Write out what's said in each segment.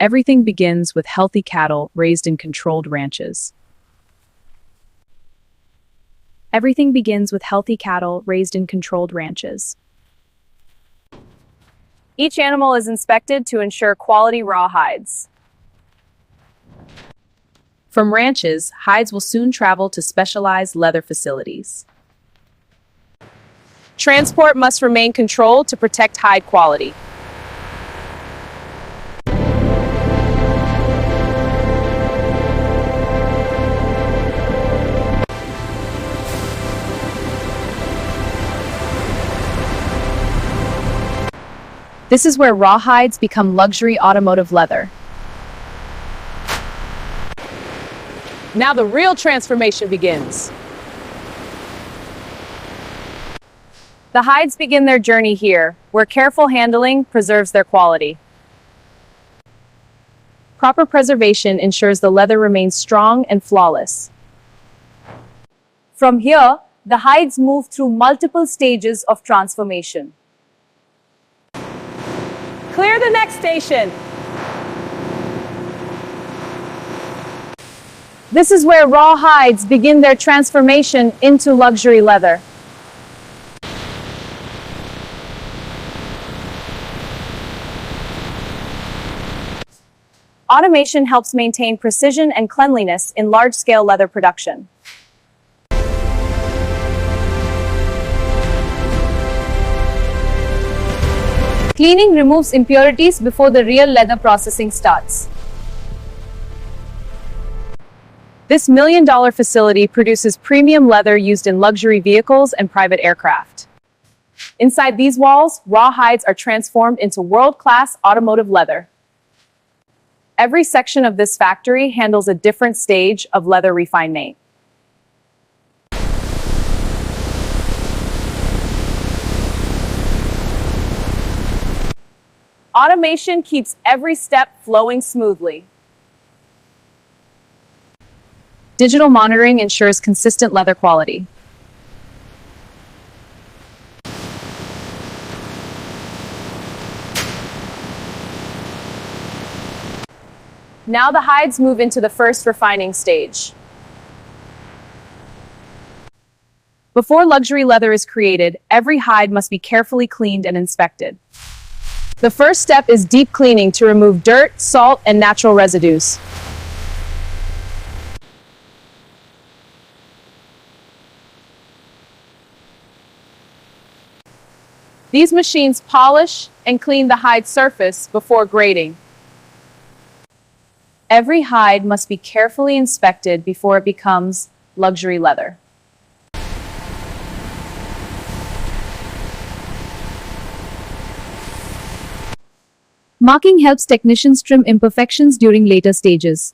Everything begins with healthy cattle raised in controlled ranches. Everything begins with healthy cattle raised in controlled ranches. Each animal is inspected to ensure quality raw hides. From ranches, hides will soon travel to specialized leather facilities. Transport must remain controlled to protect hide quality. This is where raw hides become luxury automotive leather. Now the real transformation begins. The hides begin their journey here, where careful handling preserves their quality. Proper preservation ensures the leather remains strong and flawless. From here, the hides move through multiple stages of transformation. Clear the next station. This is where raw hides begin their transformation into luxury leather. Automation helps maintain precision and cleanliness in large-scale leather production. Cleaning removes impurities before the real leather processing starts. This million-dollar facility produces premium leather used in luxury vehicles and private aircraft. Inside these walls, raw hides are transformed into world-class automotive leather. Every section of this factory handles a different stage of leather refinement. Automation keeps every step flowing smoothly. Digital monitoring ensures consistent leather quality. Now the hides move into the first refining stage. Before luxury leather is created, every hide must be carefully cleaned and inspected. The first step is deep cleaning to remove dirt, salt, and natural residues. These machines polish and clean the hide surface before grading. Every hide must be carefully inspected before it becomes luxury leather. Marking helps technicians trim imperfections during later stages.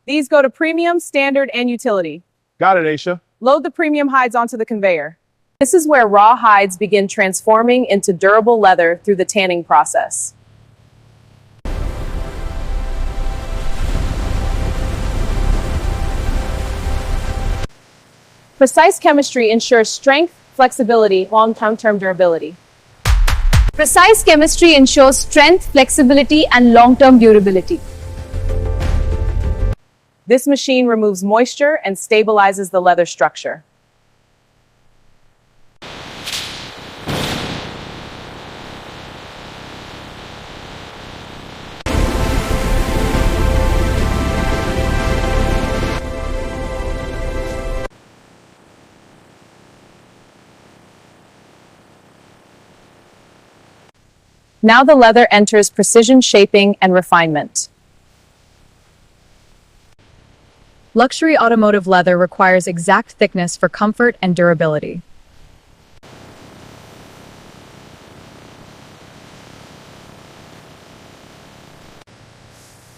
These go to premium, standard, and utility. Got it, Aisha. Load the premium hides onto the conveyor. This is where raw hides begin transforming into durable leather through the tanning process. Precise chemistry ensures strength, flexibility, long-term durability. Precise chemistry ensures strength, flexibility, and long-term durability. This machine removes moisture and stabilizes the leather structure. Now the leather enters precision shaping and refinement. Luxury automotive leather requires exact thickness for comfort and durability.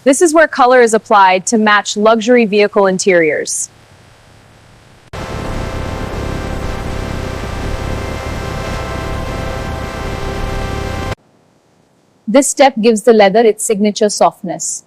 This is where color is applied to match luxury vehicle interiors. This step gives the leather its signature softness.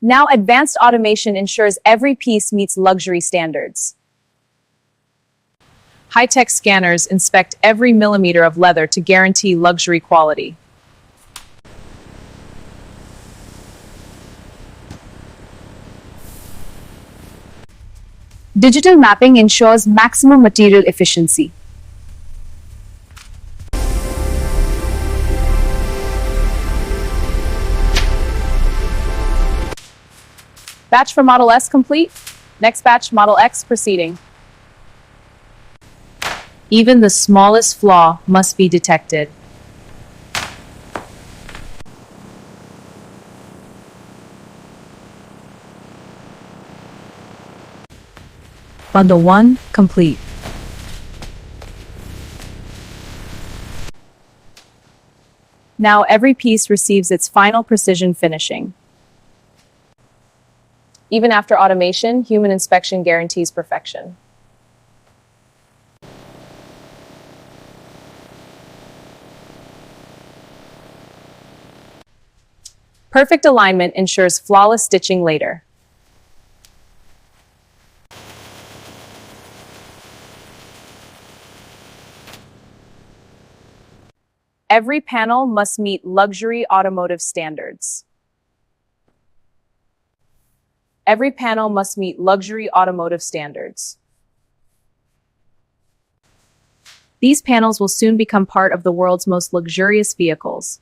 Now, advanced automation ensures every piece meets luxury standards. High-tech scanners inspect every millimeter of leather to guarantee luxury quality. Digital mapping ensures maximum material efficiency. Batch for Model S complete. Next batch, Model X proceeding. Even the smallest flaw must be detected. Bundle 1 complete. Now every piece receives its final precision finishing. Even after automation, human inspection guarantees perfection. Perfect alignment ensures flawless stitching later. Every panel must meet luxury automotive standards. Every panel must meet luxury automotive standards. These panels will soon become part of the world's most luxurious vehicles.